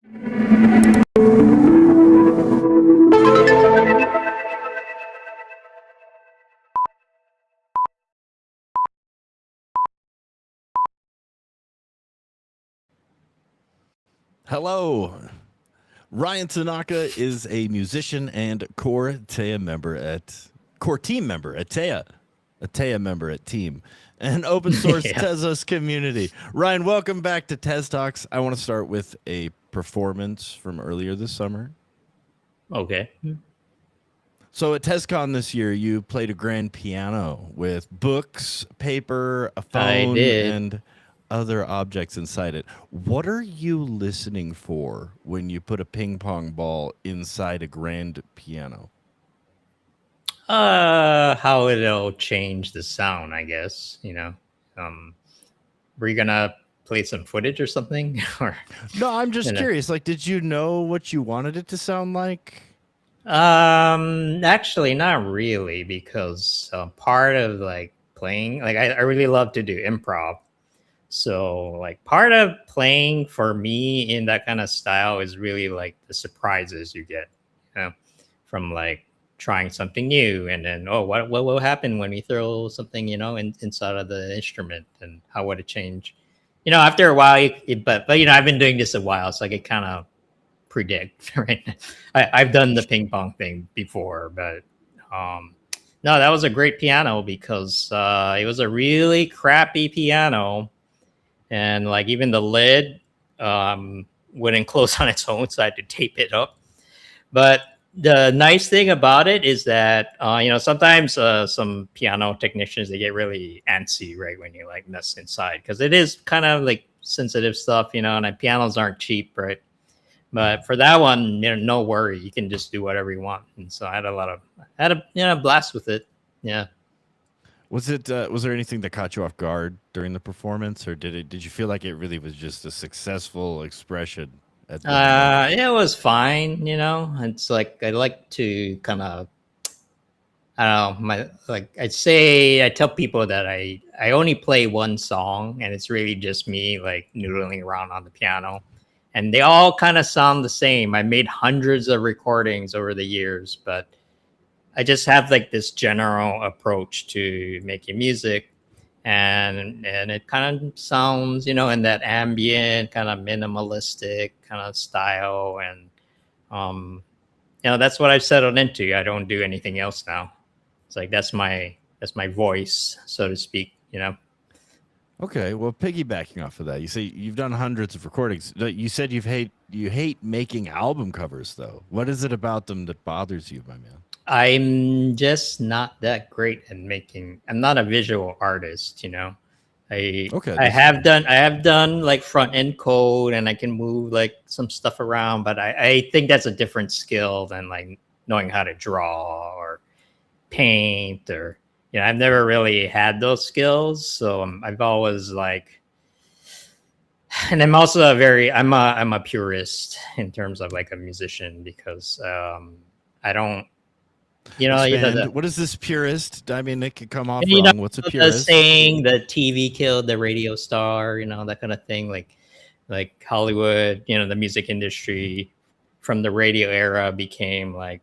Hello. Ryan Tanaka is a musician and core team member at Teia, a teia member at Team, an open source Yeah. Tezos community. Ryan, welcome back to TezTalks. I want to start with a performance from earlier this summer. Okay. So at TezCon this year, you played a grand piano with books, paper, a I phone, did. and other objects inside it. What are you listening for when you put a ping pong ball inside a grand piano? How it'll change the sound, I guess. Um, were you gonna play some footage or something, or No, I'm you just know? curious. Like, did you know what you wanted it to sound like? Actually, not really, because part of like playing, like I really love to do improv. So like part of playing for me in that kind of style is really like the surprises you get, you know, from like trying something new, and then what will happen when we throw something, inside of the instrument, and how would it change? After a while, but I've been doing this a while, so I can kind of predict, right? I've done the ping pong thing before, but um, no, that was a great piano because it was a really crappy piano, and like even the lid wouldn't close on its own, so I had to tape it up. But the nice thing about it is that sometimes some piano technicians, they get really antsy right when you like mess inside, because it is kind of like sensitive stuff, and pianos aren't cheap, right? But for that one, no worry, you can just do whatever you want. And so I had a blast with it. Yeah. Was it? Was there anything that caught you off guard during the performance, or did you feel like it really was just a successful expression at the moment? It was fine. It's like I like to kind of, I don't know, I tell people that I only play one song, and it's really just me like noodling around on the piano, and they all kind of sound the same. I made hundreds of recordings over the years, but I just have like this general approach to making music, and it kind of sounds, in that ambient kind of minimalistic kind of style, and um that's what I've settled into. I don't do anything else now. It's like that's my voice, so to speak. Okay, well, piggybacking off of that, you say you've done hundreds of recordings. You said you hate making album covers, though. What is it about them that bothers you, my man? I'm just not that great at making. I'm not a visual artist. I Okay, I this is have fair. done I have done like front end code, and I can move like some stuff around, but I think that's a different skill than like knowing how to draw or paint, or I've never really had those skills, so I've always like. And I'm also I'm a purist in terms of like a musician, because I don't Expand. the What is this purist? I mean, it could come And off wrong. What's a the purist? saying, the TV killed the radio star, that kind of thing. Like Hollywood, the music industry from the radio era became like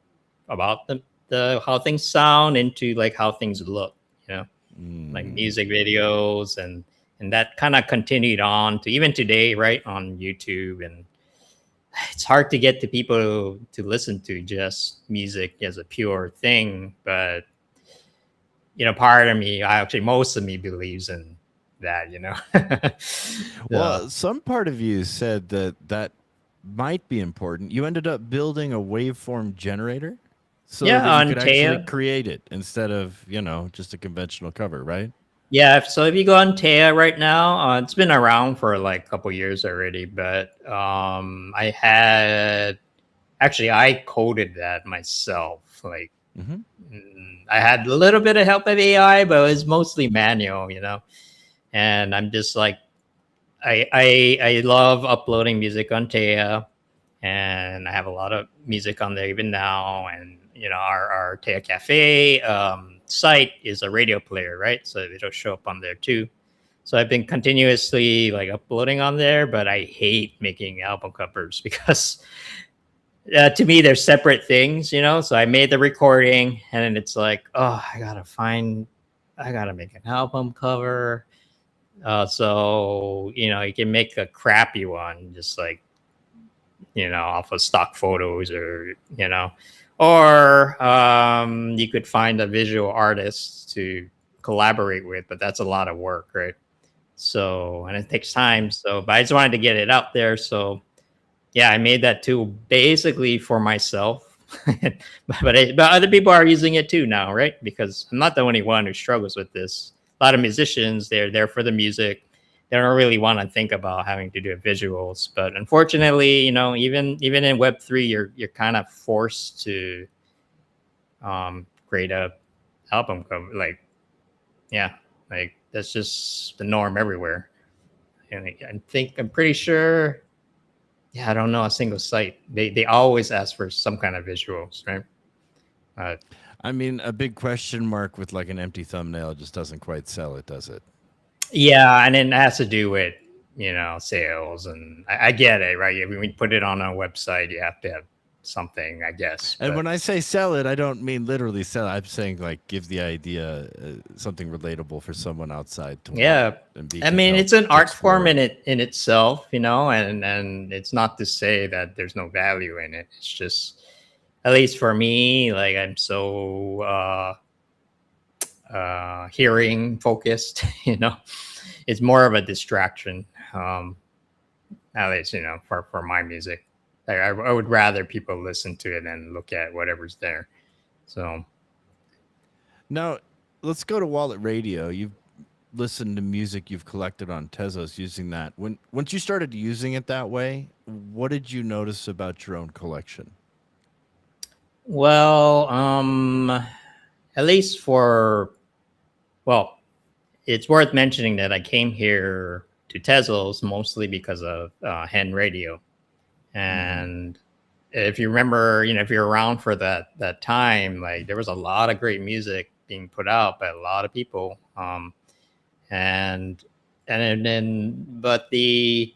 about the how things sound into like how things look, like Mm. music videos, and that kind of continued on to even today, right, on YouTube. And it's hard to get the people to listen to just music as a pure thing, but part of me, actually, most of me believes in that. So, Well, some part of you said that might be important. You ended up building a waveform generator so yeah, that you on could actually Taya. create it instead of, just a conventional cover, right? Yeah, so if you go on Taya right now, it's been around for like a couple years already, but I coded that myself. Like, Mm-hmm. I had a little bit of help of AI, but it was mostly manual. And I'm just like, I love uploading music on Taya, and I have a lot of music on there even now. And our teia.cafe site is a radio player, right? So it'll show up on there too. So I've been continuously like uploading on there, but I hate making album covers because to me they're separate things, you know. So I made the recording, and then it's like, oh, I gotta make an album cover. So you know, you can make a crappy one, just like, you know, off of stock photos, or you know, or you could find a visual artist to collaborate with, but that's a lot of work, right? So, and it takes time. So, but I just wanted to get it out there. So, yeah, I made that tool basically for myself. But other people are using it too now, right? Because I'm not the only one who struggles with this. A lot of musicians, they're there for the music. They don't really want to think about having to do visuals. But unfortunately, you know, even in Web3, you're kind of forced to create a album cover. Like, yeah, like that's just the norm everywhere. And I'm pretty sure. Yeah, I don't know a single site. They always ask for some kind of visuals, right? Uh, I mean, a big question mark with like an empty thumbnail just doesn't quite sell it, does it? yeah, and it has to do with, you know, sales, and I get it, right? When you put it on a website, you have to have something, I guess. And But when I say sell it, I don't mean literally sell it. I'm saying like give the idea something relatable for someone outside to want yeah, and be I mean, compelled it's an to art form explore. in itself, you know, and it's not to say that there's no value in it. It's just, at least for me, like I'm so hearing focused, you know, it's more of a distraction. At least, you know, for my music, like, I would rather people listen to it and look at whatever's there. So Now, let's go to Wallet Radio. You've listened to music you've collected on Tezos using that. Once you started using it that way, what did you notice about your own collection? well, at least for, well, it's worth mentioning that I came here to Tezos mostly because of Hen Radio. Mm-hmm. And if you remember, you know, if you're around for that time, like there was a lot of great music being put out by a lot of people. And then but they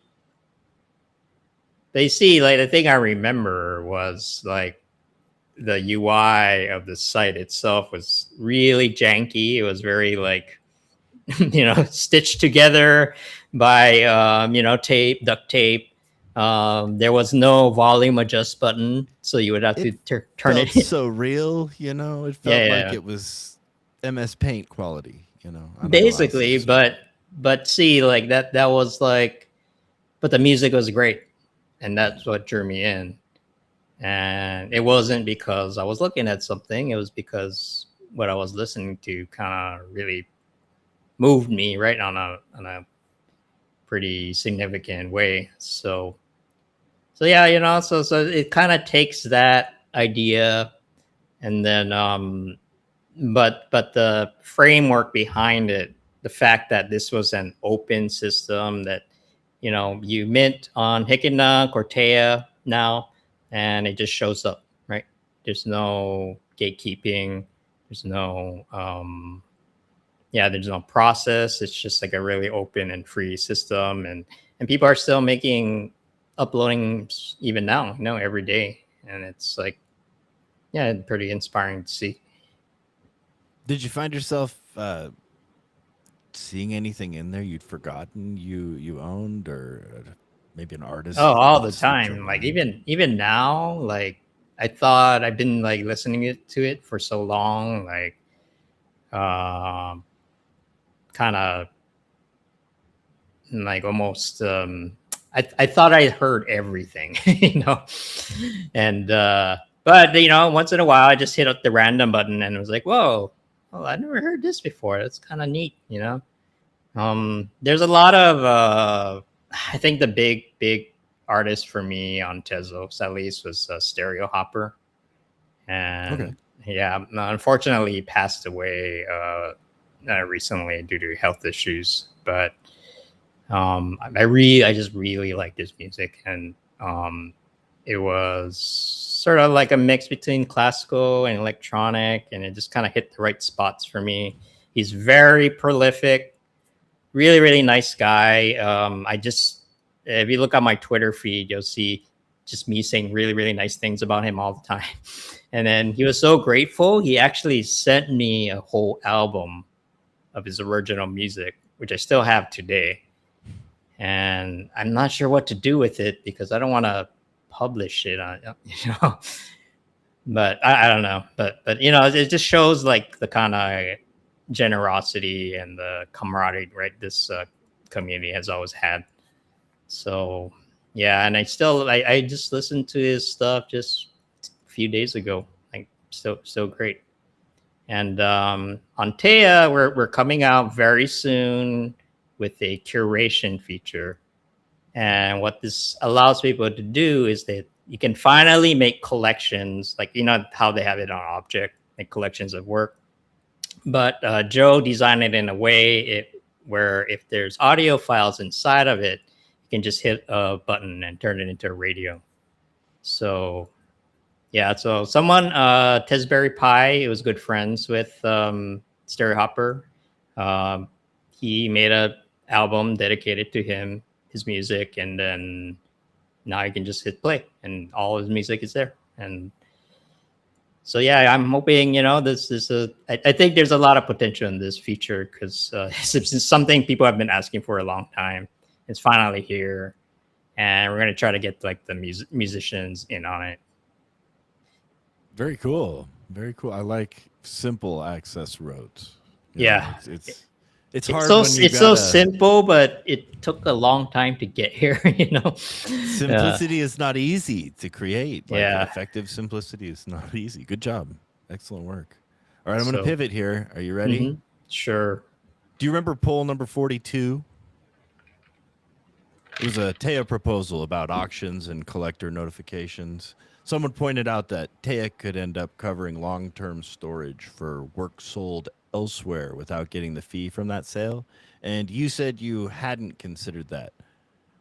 see, like, the thing I remember was like the UI of the site itself was really janky. It was very like you know, stitched together by you know, duct tape. There was no volume adjust button, so you would have It to turn felt it. so real, you know. It felt like Yeah, it was MS Paint quality, you know. I don't know how else to basically. describe it. But see, like that was like, but the music was great, and that's what drew me in. And it wasn't because I was looking at something; it was because what I was listening to kind of really moved me, right, on a pretty significant way. So yeah, you know, so it kind of takes that idea, and then but the framework behind it, the fact that this was an open system, that, you know, you mint on Hikina or Teia now, and it just shows up, right? There's no gatekeeping. There's no yeah, there's no process. It's just like a really open and free system, and people are still making uploading even now, you know, every day, and it's like, yeah, pretty inspiring to see. Did you find yourself seeing anything in there you'd forgotten you owned, or maybe an Oh, artist all that the just slipped your time. Like mind? even now, like I thought I've been like listening to it for so long, like um kind of like almost I thought I heard everything, you know. And but you know, once in a while I just hit up the random button and it was like, whoa, well, I never heard this before. That's kind of neat, you know. There's a lot of I think the big artist for me on Tezos at least was Stereo Hopper. Okay. And yeah, unfortunately he passed away recently due to health issues. But I just really like his music, and it was sort of like a mix between classical and electronic, and it just kind of hit the right spots for me. He's very prolific. really, really nice guy. I just, if you look on my Twitter feed, you'll see just me saying really, really nice things about him all the time. And then he was so grateful. He actually sent me a whole album of his original music, which I still have today. And I'm not sure what to do with it because I don't want to publish it on, you know. But I don't know. But you know, it just shows like the kind of generosity and the camaraderie, right? This community has always had. So yeah, and I just listened to his stuff just a few days ago. Like so great. And on Teia, we're coming out very soon with a curation feature. And what this allows people to do is that you can finally make collections, like you know how they have it on Object, like collections of work. But Joe designed it in a way where if there's audio files inside of it, you can just hit a button and turn it into a radio. So yeah, so someone, Tesberry Pie, was good friends with Stereo Hopper. Um, he made a album dedicated to him, his music, and then now you can just hit play, and all his music is there. And so yeah, I'm hoping, you know, this is I think there's a lot of potential in this feature because it's something people have been asking for a long time. It's finally here, and we're gonna try to get like the musicians in on it. Very cool. Very cool. I like simple access roads. You know, Yeah, it's it's hard so when you it's so gotta. simple, but it took a long time to get here. You know. Yeah, Simplicity is not easy to create. Like yeah. effective simplicity is not easy. Good job. Excellent work. All right, I'm going to So, pivot here. Are you ready? mhm, sure. Do you remember poll number 42? It was a Teia proposal about auctions and collector notifications. Someone pointed out that Teia could end up covering long-term storage for work sold elsewhere without getting the fee from that sale. And you said you hadn't considered that.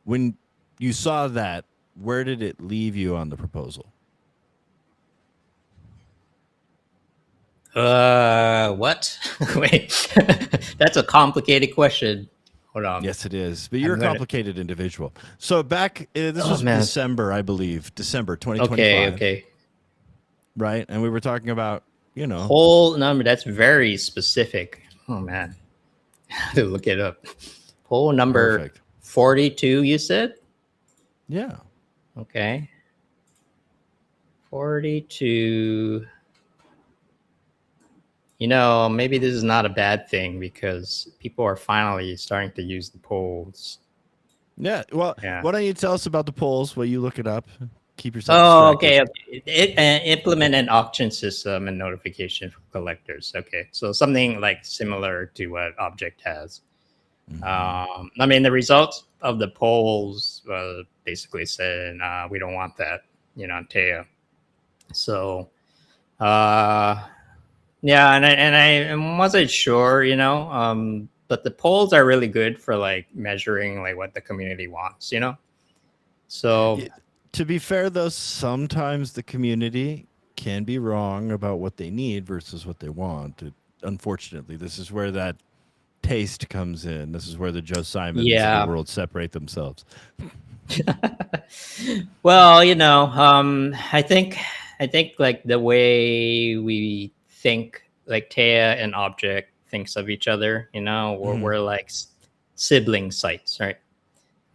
When you saw that, where did it leave you on the proposal? What? Wait, that's a complicated question. Hold on. Yes, it is. But you're I'm a gonna. complicated individual. So back, this Oh was man. December, I believe, December Okay, 2025, okay. right? And we were talking about, Whole number. That's very specific. Oh man, I have to look it up. Whole number perfect. 42. You said. Yeah. Okay. 42. You know, maybe this is not a bad thing because people are finally starting to use the polls. Yeah. Well, Yeah. why don't you tell us about the polls while you look it up? Keep yourself Oh, distracted. okay. Okay. Implement an auction system and notification for collectors. Okay. So something like similar to what Object has. I mean, the results of the polls basically said we don't want that, you know, Teo. So, uh, yeah, and I wasn't sure, you know, but the polls are really good for like measuring like what the community wants, you know. So Yeah, to be fair, though, sometimes the community can be wrong about what they need versus what they want. Unfortunately, this is where that taste comes in. This is where the Joe Simons of the yeah, world separate themselves. well, you know, I think like the way we think, like Taya and Object thinks of each other, you know, we're like sibling sites, right?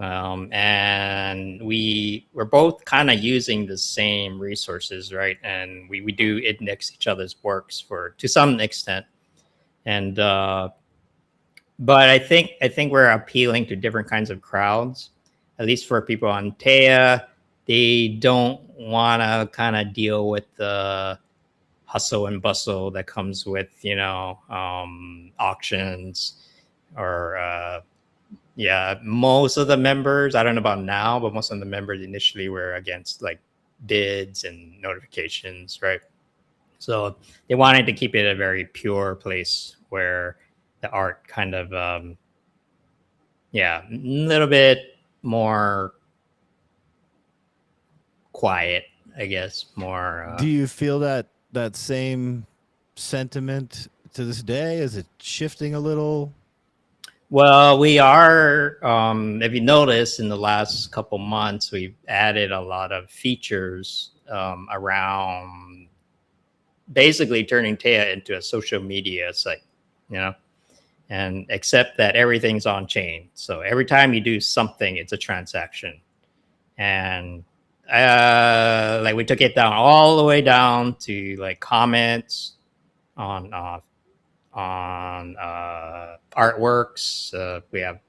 And we're both kind of using the same resources, right? And we do index each other's works for to some extent, and but I think we're appealing to different kinds of crowds. At least for people on Taya, they don't want to kind of deal with the hustle and bustle that comes with auctions or yeah, most of the members, I don't know about now, but most of the members initially were against like bids and notifications, right? So they wanted to keep it a very pure place where the art kind of yeah, a little bit more quiet, I guess, more Do you feel that same sentiment to this day? Is it shifting a little? Well, we are. If you notice, in the last couple months, we've added a lot of features around basically turning Teia into a social media site. You know, and accept that everything's on chain. So every time you do something, it's a transaction. And like we took it down all the way down to like comments on artworks. We have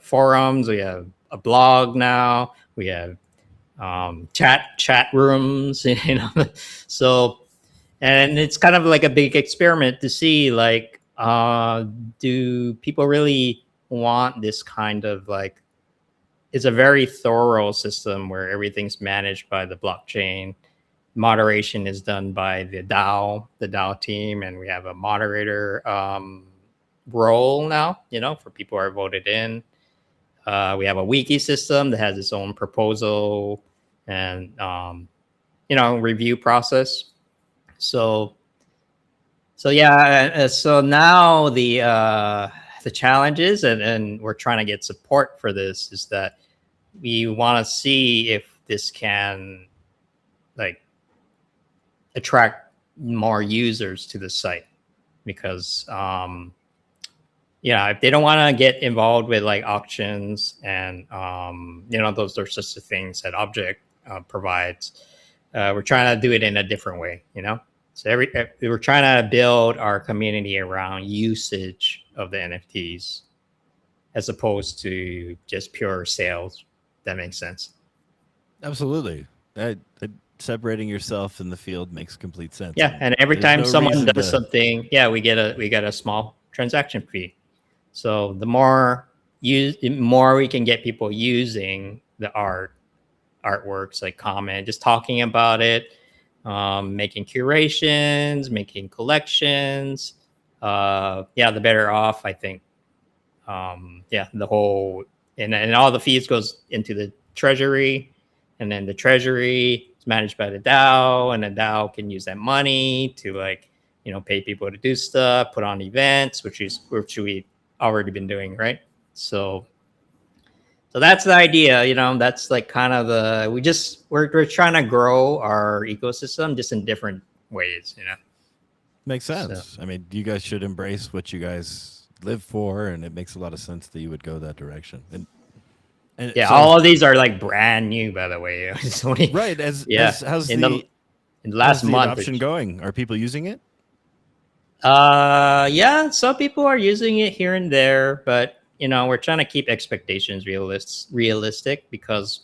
forums. We have a blog now. We have chat rooms. You know, so and it's kind of like a big experiment to see like do people really want this kind of like it's a very thorough system where everything's managed by the blockchain. Moderation is done by the DAO team, and we have a moderator role now, you know, for people who are voted in. We have a wiki system that has its own proposal and you know, review process. So yeah, so now the challenges, and we're trying to get support for this, is that we want to see if this can like attract more users to the site, because yeah, if they don't want to get involved with like auctions and you know, those are just the things that Object provides. We're trying to do it in a different way, you know. So we're trying to build our community around usage of the NFTs as opposed to just pure sales. That makes sense. Absolutely. Separating yourself in the field makes complete sense. Yeah, and every There's time no someone reason does to. something, yeah, we get a small transaction fee. So the more we can get people using the artworks, like comment, just talking about it, making curations, making collections. Yeah, the better off, I think. Yeah, the whole and all the fees goes into the treasury, and then the treasury is managed by the DAO, and the DAO can use that money to like, you know, pay people to do stuff, put on events, which we already been doing, right? So that's the idea, you know. That's like kind of the we're trying to grow our ecosystem just in different ways, you know. Makes So sense. I mean, you guys should embrace what you guys live for, and it makes a lot of sense that you would go that direction. And yeah, so, all of these are like brand new, by the way. It's only, right, as yeah, how's in the the in the last month. adoption going? Are people using it? Yeah, some people are using it here and there, but you know, we're trying to keep expectations realistic, because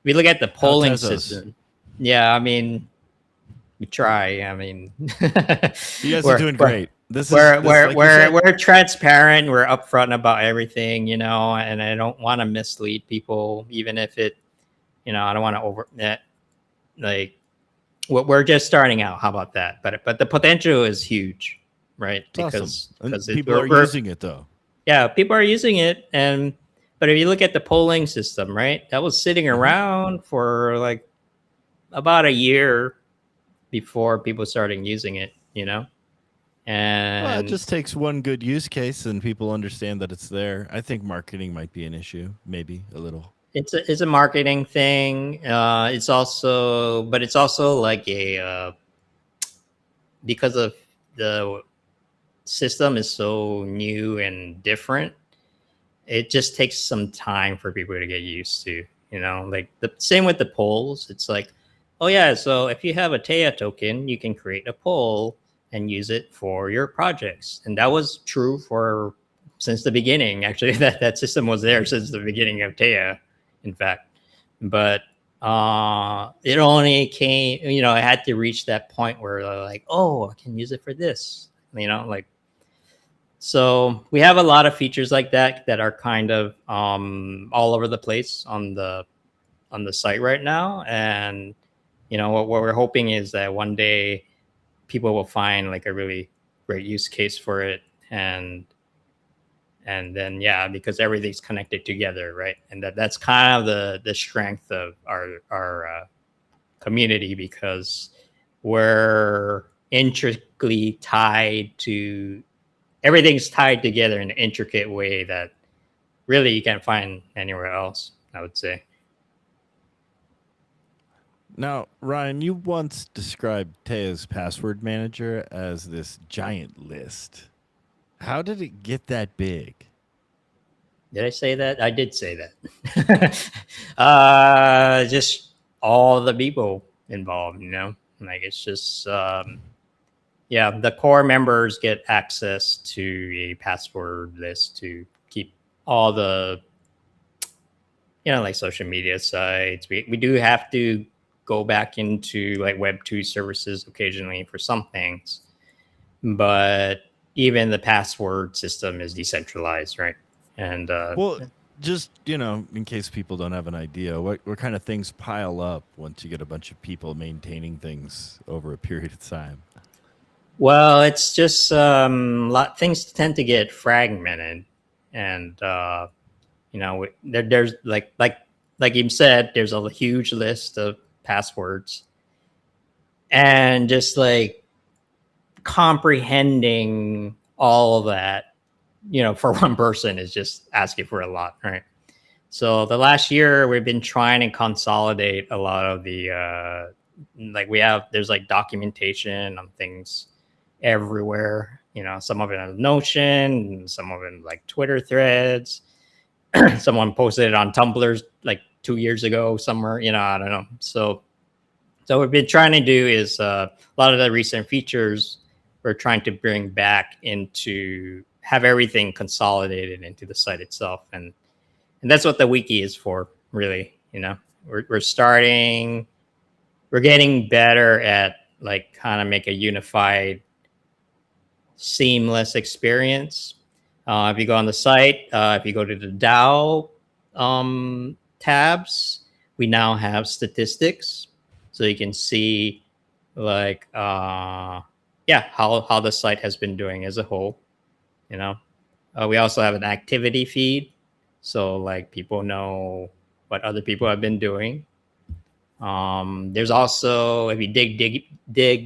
we look at the How polling Tezos? system. Yeah, I mean, we try. I mean, You guys are we're doing we're great. This like you said. we're transparent. We're upfront about everything, you know, and I don't want to mislead people, even if it, you know, I don't want to like we're just starting out. How about that? But the potential is huge, right? It's awesome. And Because people are we're using it though. yeah, people are using it, and but if you look at the polling system, right, that was sitting Hmm. around for like about a year before people started using it, you know. Well, it And just takes one good use case and people understand that it's there. I think marketing might be an issue, maybe a little. it's a marketing thing. It's also, but it's also like a because of the system is so new and different, it just takes some time for people to get used to, you know. Like the same with the polls. It's like, oh yeah, so if you have a teia token, you can create a poll and use it for your projects. And that was true for since the beginning. Actually, that system was there since the beginning of teia, in fact. But it only came, you know, I had to reach that point where like, oh, I can use it for this, you know, like. So we have a lot of features like that that are kind of all over the place on the site right now. And you know, what we're hoping is that one day people will find like a really great use case for it, and then yeah, because everything's connected together, right? And that's kind of the strength of our community, because we're intricately tied to everything's tied together in an intricate way that really you can't find anywhere else, I would say. Now, Ryan, you once described Tea's password manager as this giant list. How did it get that big? Did I say that? I did say that. Just all the people involved, like it's just, yeah, the core members get access to a password list to keep all the, like social media sites. We do have to go back into like Web2 services occasionally for some things, but even the password system is decentralized, right? And Well, just, in case people don't have an idea, what kind of things pile up once you get a bunch of people maintaining things over a period of time? well, it's just lot things tend to get fragmented, and there's like you said, there's a huge list of passwords, and just like comprehending all of that, for one person is just asking for a lot, right? So the last year we've been trying to consolidate a lot of the like there's like documentation on things everywhere. Some of it on Notion, some of it like Twitter threads. Someone posted it on Tumblr like 2 years ago somewhere. I don't know. So what we've been trying to do is a lot of the recent features we're trying to bring back into have everything consolidated into the site itself, and that's what the wiki is for, really. We're getting better at like kind of make a unified, seamless experience. If you go on the site, if you go to the DAO tabs, we now have statistics, so you can see like yeah, how the site has been doing as a whole. We also have an activity feed, so like people know what other people have been doing. There's also, if you dig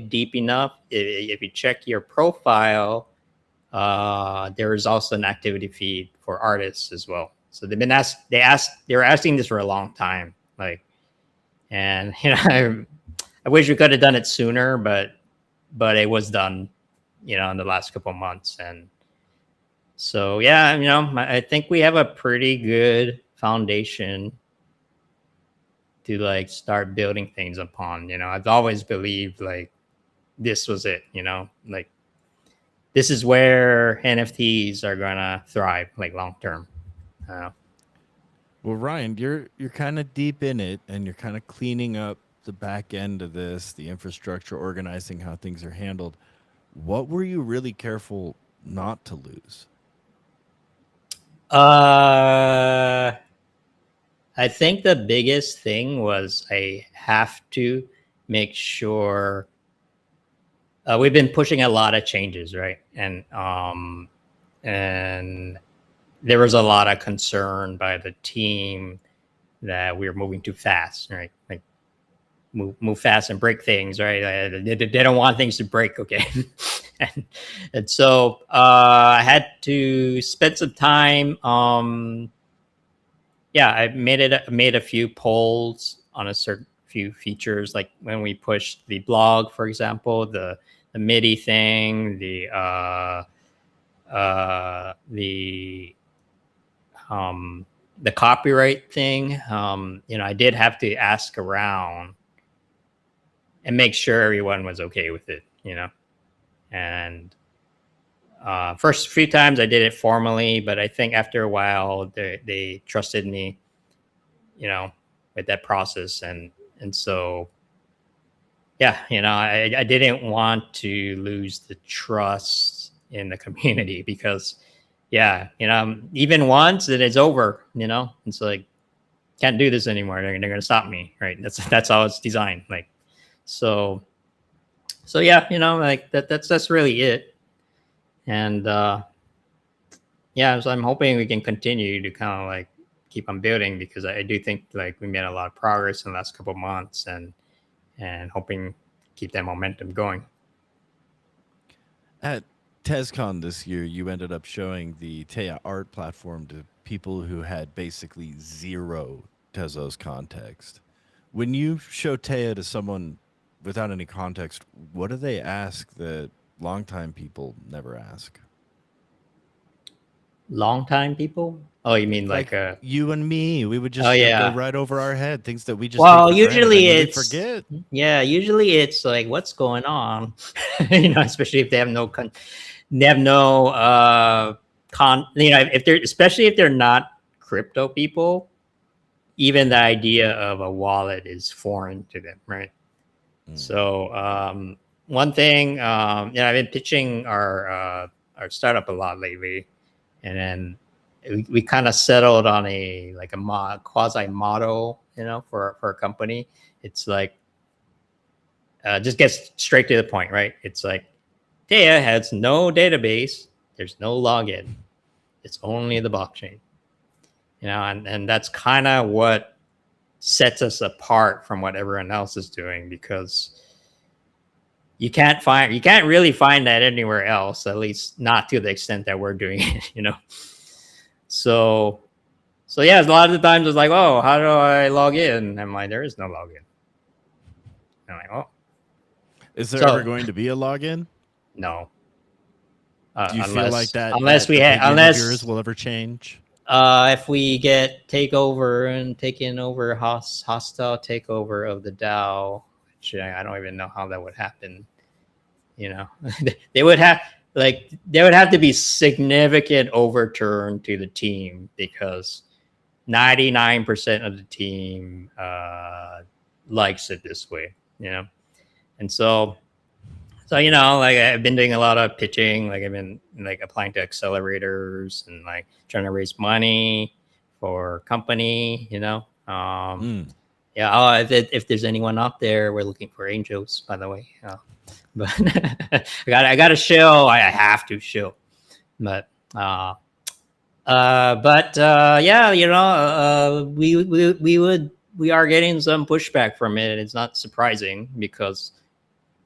deep enough, if you check your profile, there is also an activity feed for artists as well. So they were asking this for a long time, like, and I wish we could have done it sooner, but it was done, in the last couple of months. And so yeah, I think we have a pretty good foundation to like start building things upon. I've always believed like this was it, like this is where NFTs are gonna thrive like long term. Well, Ryan, you're kind of deep in it, and you're kind of cleaning up the back end of this, the infrastructure, organizing how things are handled. What were you really careful not to lose? Uh, I think the biggest thing was I have to make sure we've been pushing a lot of changes, right? And there was a lot of concern by the team that we were moving too fast, right? Like move fast and break things, right? They don't want things to break, okay? and so I had to spend some time. Yeah, I made a few polls on a certain few features, like when we pushed the blog, for example, the MIDI thing, the the copyright thing. I did have to ask around and make sure everyone was okay with it. And first few times I did it formally, but I think after a while they trusted me, with that process. And so yeah, I didn't want to lose the trust in the community, because yeah, even once and it's over, it's like can't do this anymore. They're gonna stop me, right? That's how it's designed. Like so yeah, like that's really it. And yeah, so I'm hoping we can continue to kind of like keep on building, because I do think like we made a lot of progress in the last couple of months, and hoping keep that momentum going. TezCon this year, you ended up showing the Teia art platform to people who had basically zero Tezos context. When you show Teia to someone without any context, what do they ask that longtime people never ask? Long time people? Oh, you mean like Like you and me, we would oh just go yeah. right over our head, things that we just take Well, for granted. I usually mean, we it's forget. yeah, usually it's like what's going on, you know, especially if they have they have no you know, if they're especially if they're not crypto people, even the idea of a wallet is foreign to them, right? Mm. So one thing, yeah, I've been pitching our startup a lot lately, and then we kind of settled on a like a quasi model, you know, for a company. It's like just gets straight to the point, right? It's like Teia has no database, there's no login, it's only the blockchain, you know, and that's kind of what sets us apart from what everyone else is doing because you can't really find that anywhere else, at least not to the extent that we're doing it, you know. So so yeah, a lot of the times it's like, oh, how do I log in? I'm like, there is no login. I'm like, oh, Is there ever so going to be a login? no, Do you feel like unless that we opinion of yours will ever change? if we get takeover and taken over hostile takeover of the DAO, which I don't even know how that would happen. You know, they would have like there would have to be significant overturn to the team because 99% of the team likes it this way, you know. And so you know, like I've been doing a lot of pitching, like I've been like applying to accelerators and like trying to raise money for company, you know. Mm. Yeah, oh, if there's anyone out there, we're looking for angels, by the way. But I got to show. I have to show. But yeah, you know, we are getting some pushback from it. It's not surprising because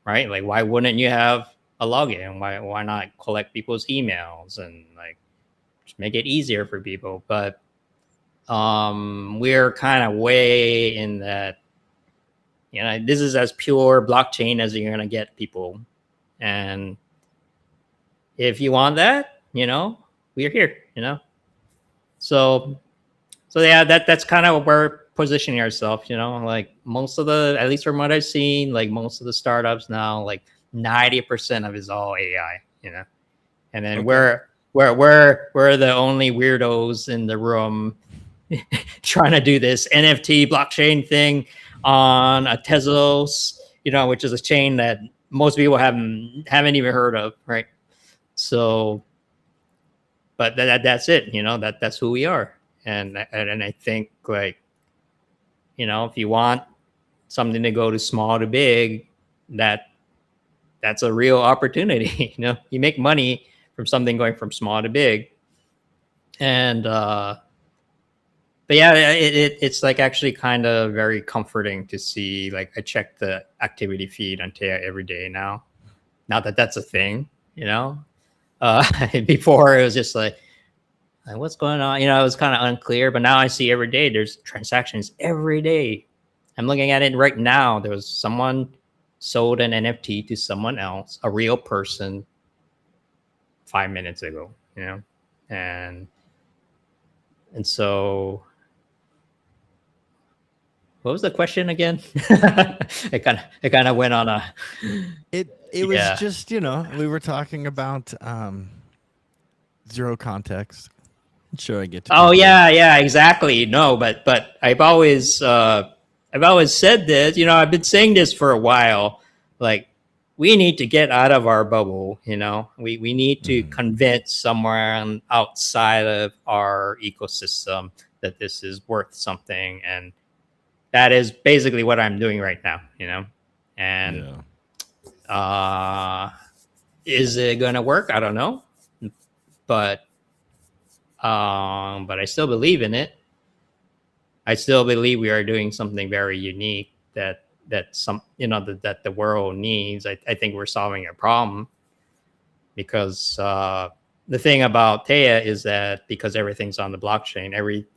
right, like why wouldn't you have a login? Why not collect people's emails and like just make it easier for people? But we're kind of way in that. You know, this is as pure blockchain as you're gonna get people, and if you want that, you know, we're here. You know, so so yeah, that's kind of where we're positioning ourselves. You know, like most of the, at least from what I've seen, like most of the startups now, like 90% of it's all AI. You know, and then Okay. we're the only weirdos in the room trying to do this NFT blockchain thing on a Tezos, you know, which is a chain that most people haven't even heard of, right? So, but that's it, you know, that's who we are, and I think like, you know, if you want something to go to small to big, that's a real opportunity. You know, you make money from something going from small to big, and but yeah, it's like actually kind of very comforting to see. Like I check the activity feed on Taya every day now. Now that that's a thing, you know. Before it was just like, what's going on? You know, it was kind of unclear. But now I see every day there's transactions every day. I'm looking at it right now. There was someone sold an NFT to someone else, a real person, 5 minutes ago. You know, and and so what was the question again? It kind of went on a It was yeah. just, you know, we were talking about zero context, showing it to Oh people. yeah, exactly. No, but I've always said this. You know, I've been saying this for a while. Like we need to get out of our bubble. You know, we need to Mm. convince someone outside of our ecosystem that this is worth something, and that is basically what I'm doing right now. You know, and Yeah. uh is it gonna work? I don't know, but but I still believe in it. I still believe we are doing something very unique that some, you know, that the world needs. I think we're solving a problem because the thing about Teia is that because everything's on the blockchain,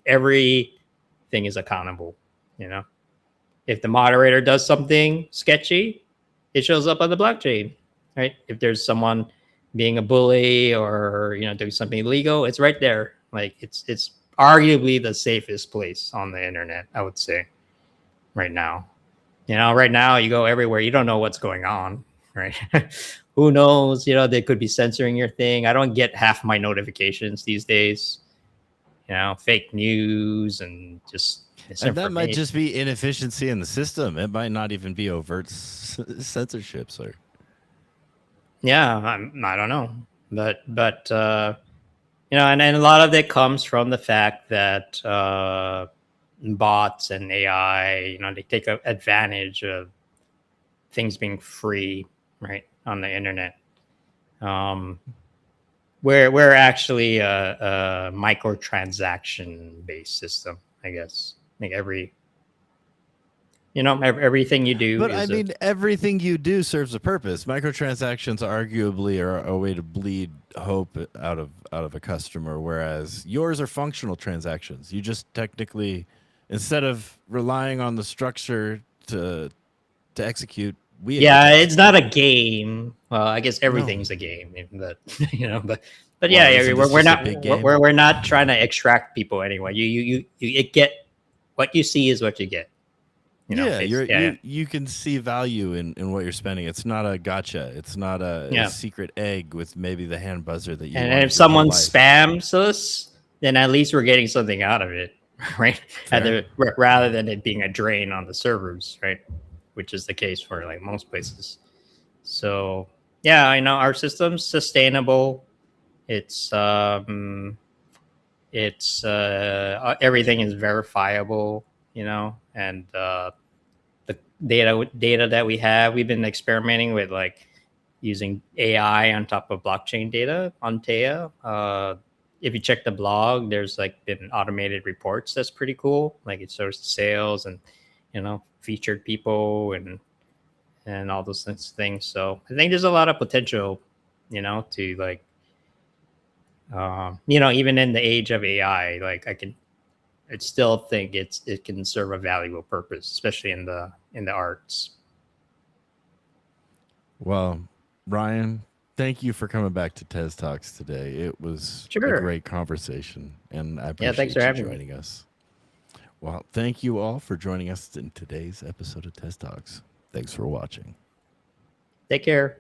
everything is accountable. You know, if the moderator does something sketchy, it shows up on the blockchain, right? If there's someone being a bully or doing something illegal, it's right there. Like it's arguably the safest place on the internet, I would say, right now. Right now you go everywhere, you don't know what's going on, right? Who knows? They could be censoring your thing. I don't get half my notifications these days. Fake news and just And that might misinformation. just be inefficiency in the system. It might not even be overt censorship, sir. Yeah, I don't know, but and a lot of it comes from the fact that bots and AI, they take advantage of things being free, right, on the internet. We're actually a microtransaction based system, I guess. Like everything you do But I is mean, everything you do serves a purpose. Microtransactions arguably are a way to bleed hope out of a customer, whereas yours are functional transactions. You just technically, instead of relying on the structure to execute, we get yeah, to it's not execute. a game. Well, I guess No. everything's a game, but but Well, yeah, isn't this we're just a not big game? we're not trying to extract people anyway. You get what you see is what you get. Yeah, It's, you can see value in what you're spending. It's not a gotcha. It's not a yeah. secret egg with maybe the hand buzzer that you And if wanted your whole someone life. spams us, then at least we're getting something out of it, right? Fair. Rather than it being a drain on the servers, right? Which is the case for like most places. So yeah, I know our system's sustainable. It's everything is verifiable, and the data that we have, we've been experimenting with like using AI on top of blockchain data on Teia. If you check the blog, there's like been automated reports. That's pretty cool. Like it shows sales and featured people and all those things. So I think there's a lot of potential, to like even in the age of AI, like I still think it can serve a valuable purpose, especially in the arts. Well, Ryan, thank you for coming back to Tez Talks today. It was a Sure. great conversation, and I Yeah. Thanks for appreciate you having me. joining us. Well, thank you all for joining us in today's episode of Tez Talks. Thanks for watching. Take care.